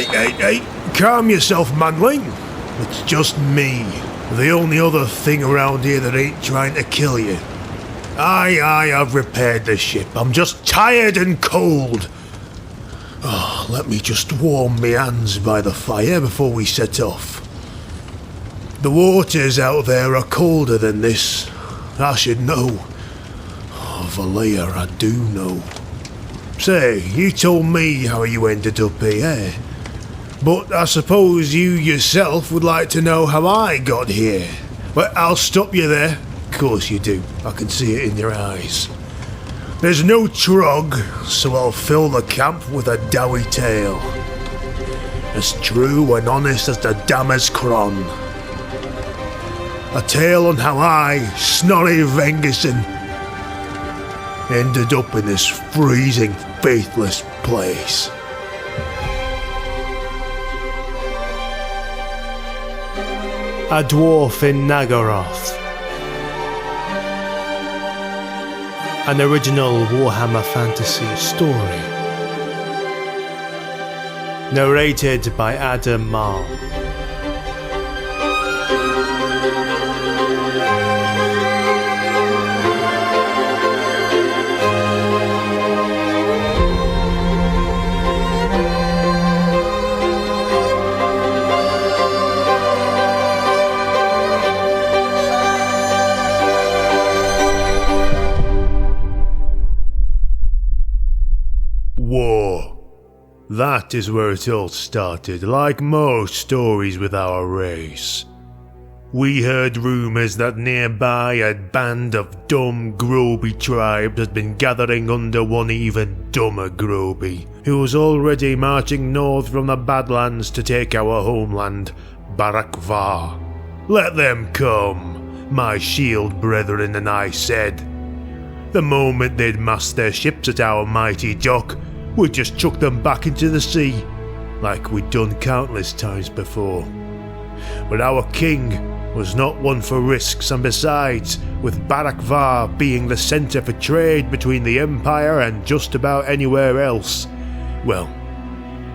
Hey, calm yourself, manling. It's just me, the only other thing around here that ain't trying to kill you. Aye, I've repaired the ship. I'm just tired and cold. Oh, let me just warm my hands by the fire before we set off. The waters out there are colder than this. I should know. Oh, Valea, I do know. Say, you told me how you ended up here. But I suppose you yourself would like to know how I got here. But I'll stop you there. Of course you do. I can see it in your eyes. There's no trog, so I'll fill the camp with a doughy tale. As true and honest as the Dammer's Cron. A tale on how I, Snorri Vengesson, ended up in this freezing, faithless place. A Dwarf in Naggaroth. An original Warhammer fantasy story. Narrated by Adam Marl. War. That is where it all started, like most stories with our race. We heard rumours that nearby a band of dumb Groby tribes had been gathering under one even dumber Groby, who was already marching north from the Badlands to take our homeland, Barakvar. Let them come, my shield brethren and I said. The moment they'd massed their ships at our mighty dock, we'd just chuck them back into the sea, like we'd done countless times before. But our king was not one for risks, and besides, with Barakvar being the centre for trade between the Empire and just about anywhere else, well,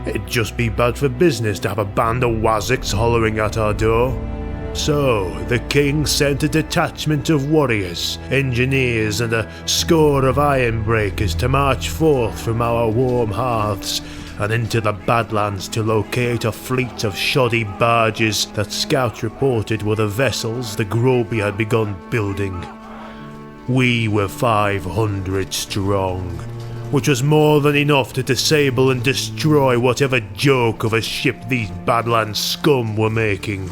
it'd just be bad for business to have a band of Waziks hollering at our door. So, the king sent a detachment of warriors, engineers and a score of ironbreakers to march forth from our warm hearths and into the Badlands to locate a fleet of shoddy barges that scouts reported were the vessels the Groby had begun building. We were 500 strong, which was more than enough to disable and destroy whatever joke of a ship these Badlands scum were making.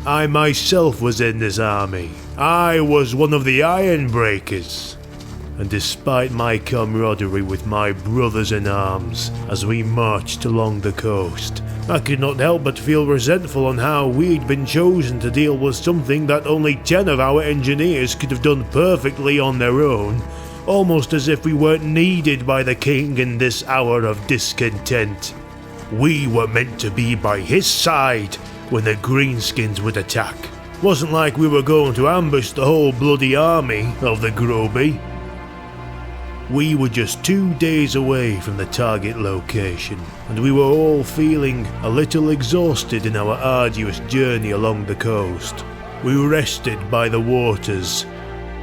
I myself was in this army. I was one of the Ironbreakers. And despite my camaraderie with my brothers in arms as we marched along the coast, I could not help but feel resentful on how we'd been chosen to deal with something that only 10 of our engineers could have done perfectly on their own, almost as if we weren't needed by the king in this hour of discontent. We were meant to be by his side when the greenskins would attack. Wasn't like we were going to ambush the whole bloody army of the Groby. We were just 2 days away from the target location, and we were all feeling a little exhausted in our arduous journey along the coast. We rested by the waters,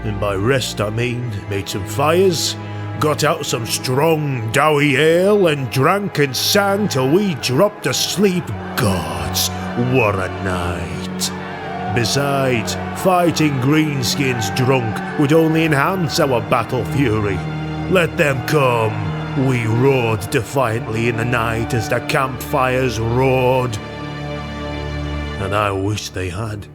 and by rest I mean made some fires, got out some strong doughy ale, and drank and sang till we dropped asleep. Gods, what a night! Besides, fighting greenskins drunk would only enhance our battle fury. Let them come, we roared defiantly in the night as the campfires roared. And I wish they had.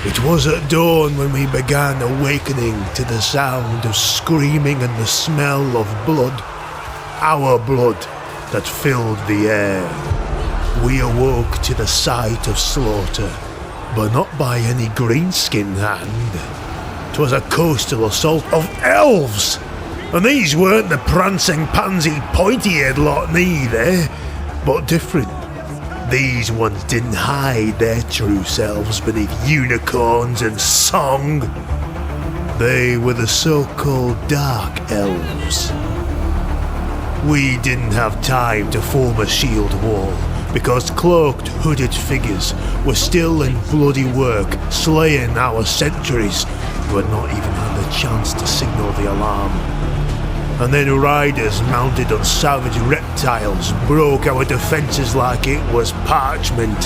It was at dawn when we began awakening to the sound of screaming and the smell of blood. Our blood that filled the air. We awoke to the sight of slaughter, but not by any greenskin hand. 'Twas a coastal assault of elves! And these weren't the prancing pansy pointy-head lot neither, but different. These ones didn't hide their true selves beneath unicorns and song. They were the so-called Dark Elves. We didn't have time to form a shield wall, because cloaked, hooded figures were still in bloody work, slaying our sentries who had not even had the chance to signal the alarm. And then riders mounted on savage reptiles broke our defences like it was parchment.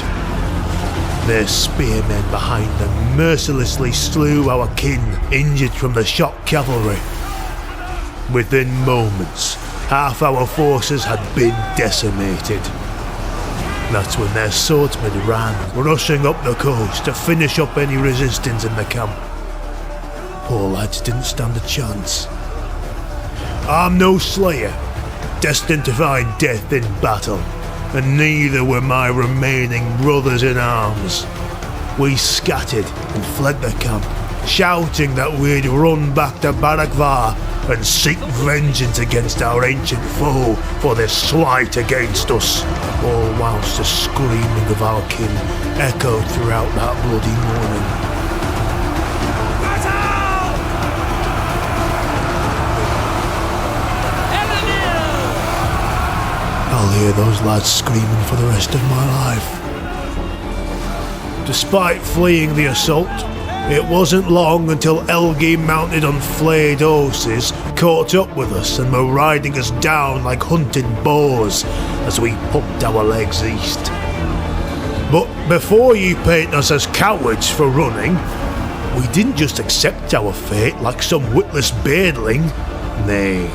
Their spearmen behind them mercilessly slew our kin, injured from the shock cavalry. Within moments, half our forces had been decimated. That's when their swordsmen ran, rushing up the coast to finish up any resistance in the camp. Poor lads didn't stand a chance. I'm no slayer, destined to find death in battle, and neither were my remaining brothers in arms. We scattered and fled the camp, shouting that we'd run back to Barakvar and seek vengeance against our ancient foe for their slight against us, all whilst the screaming of our kin echoed throughout that bloody morning. I'll hear those lads screaming for the rest of my life. Despite fleeing the assault, it wasn't long until Elgi mounted on flayed horses caught up with us and were riding us down like hunted boars as we pumped our legs east. But before you paint us as cowards for running, we didn't just accept our fate like some witless beardling. Nay,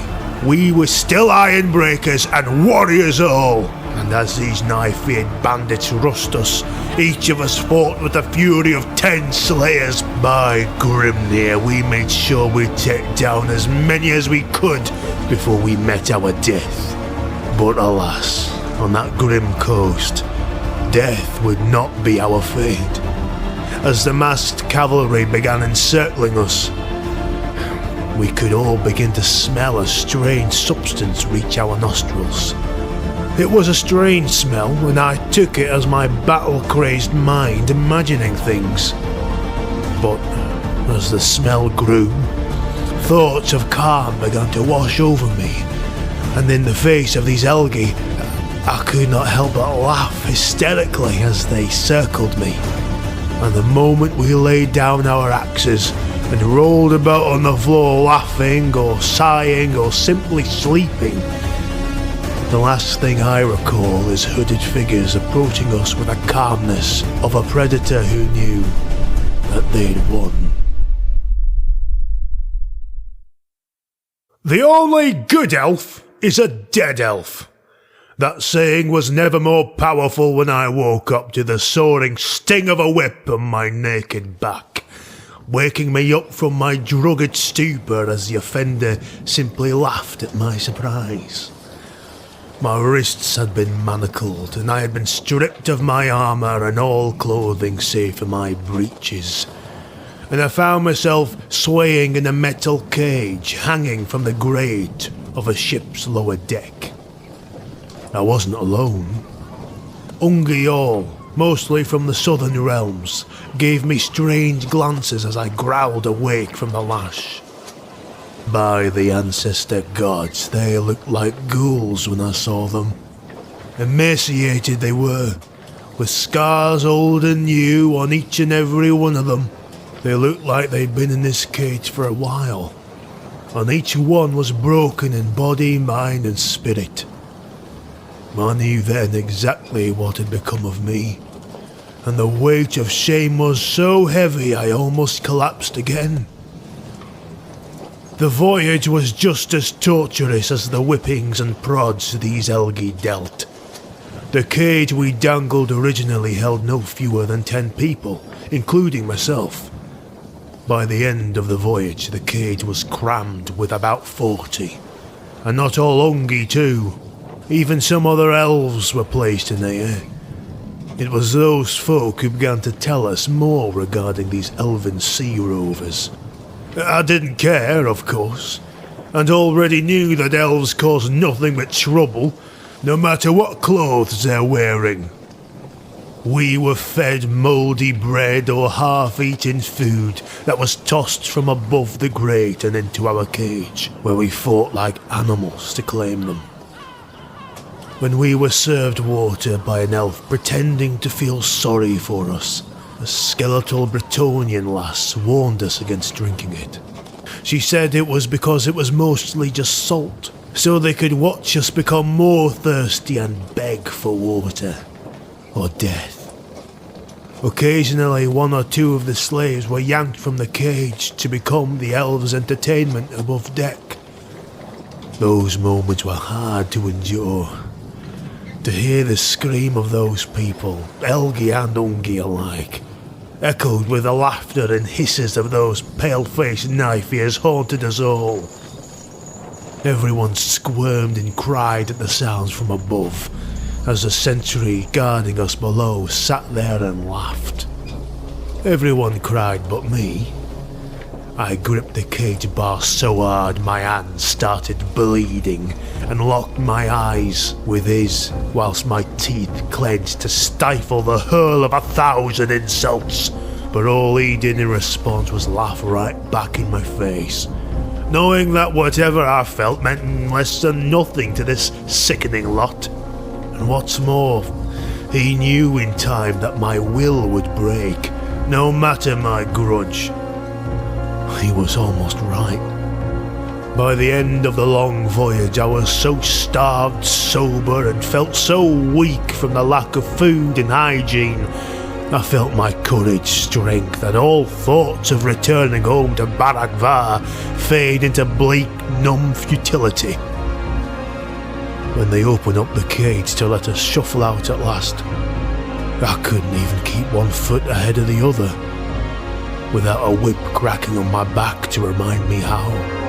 we were still ironbreakers and warriors all. And as these knife-feared bandits rushed us, each of us fought with the fury of 10 slayers. By Grimnir, we made sure we'd take down as many as we could before we met our death. But alas, on that grim coast, death would not be our fate. As the masked cavalry began encircling us, we could all begin to smell a strange substance reach our nostrils. It was a strange smell, and I took it as my battle-crazed mind imagining things. But as the smell grew, thoughts of calm began to wash over me, and in the face of these Elgi, I could not help but laugh hysterically as they circled me. And the moment we laid down our axes and rolled about on the floor laughing or sighing or simply sleeping, the last thing I recall is hooded figures approaching us with the calmness of a predator who knew that they'd won. The only good elf is a dead elf. That saying was never more powerful when I woke up to the soaring sting of a whip on my naked back, waking me up from my drugged stupor as the offender simply laughed at my surprise. My wrists had been manacled, and I had been stripped of my armour and all clothing save for my breeches, and I found myself swaying in a metal cage hanging from the grate of a ship's lower deck. I wasn't alone. Ungi, mostly from the southern realms, gave me strange glances as I growled awake from the lash. By the ancestor gods, they looked like ghouls when I saw them. Emaciated they were, with scars old and new on each and every one of them. They looked like they'd been in this cage for a while, and each one was broken in body, mind and spirit. I knew then exactly what had become of me, and the weight of shame was so heavy I almost collapsed again. The voyage was just as torturous as the whippings and prods these Elgi dealt. The cage we dangled originally held no fewer than 10 people, including myself. By the end of the voyage, the cage was crammed with about 40. And not all Ungi too. Even some other elves were placed in there. It was those folk who began to tell us more regarding these elven sea rovers. I didn't care, of course, and already knew that elves caused nothing but trouble, no matter what clothes they're wearing. We were fed mouldy bread or half-eaten food that was tossed from above the grate and into our cage, where we fought like animals to claim them. When we were served water by an elf pretending to feel sorry for us, a skeletal Bretonnian lass warned us against drinking it. She said it was because it was mostly just salt, so they could watch us become more thirsty and beg for water. Or death. Occasionally, one or two of the slaves were yanked from the cage to become the elves' entertainment above deck. Those moments were hard to endure. To hear the scream of those people, Elgi and Ungi alike, echoed with the laughter and hisses of those pale-faced knife-ears haunted us all. Everyone squirmed and cried at the sounds from above, as the sentry guarding us below sat there and laughed. Everyone cried but me. I gripped the cage bar so hard my hands started bleeding and locked my eyes with his, whilst my teeth clenched to stifle the hurl of 1,000 insults. But all he did in response was laugh right back in my face, knowing that whatever I felt meant less than nothing to this sickening lot. And what's more, he knew in time that my will would break, no matter my grudge. He was almost right. By the end of the long voyage, I was so starved, sober, and felt so weak from the lack of food and hygiene. I felt my courage, strength, and all thoughts of returning home to Baragvar fade into bleak, numb futility. When they opened up the cage to let us shuffle out at last, I couldn't even keep one foot ahead of the other, without a whip cracking on my back to remind me how.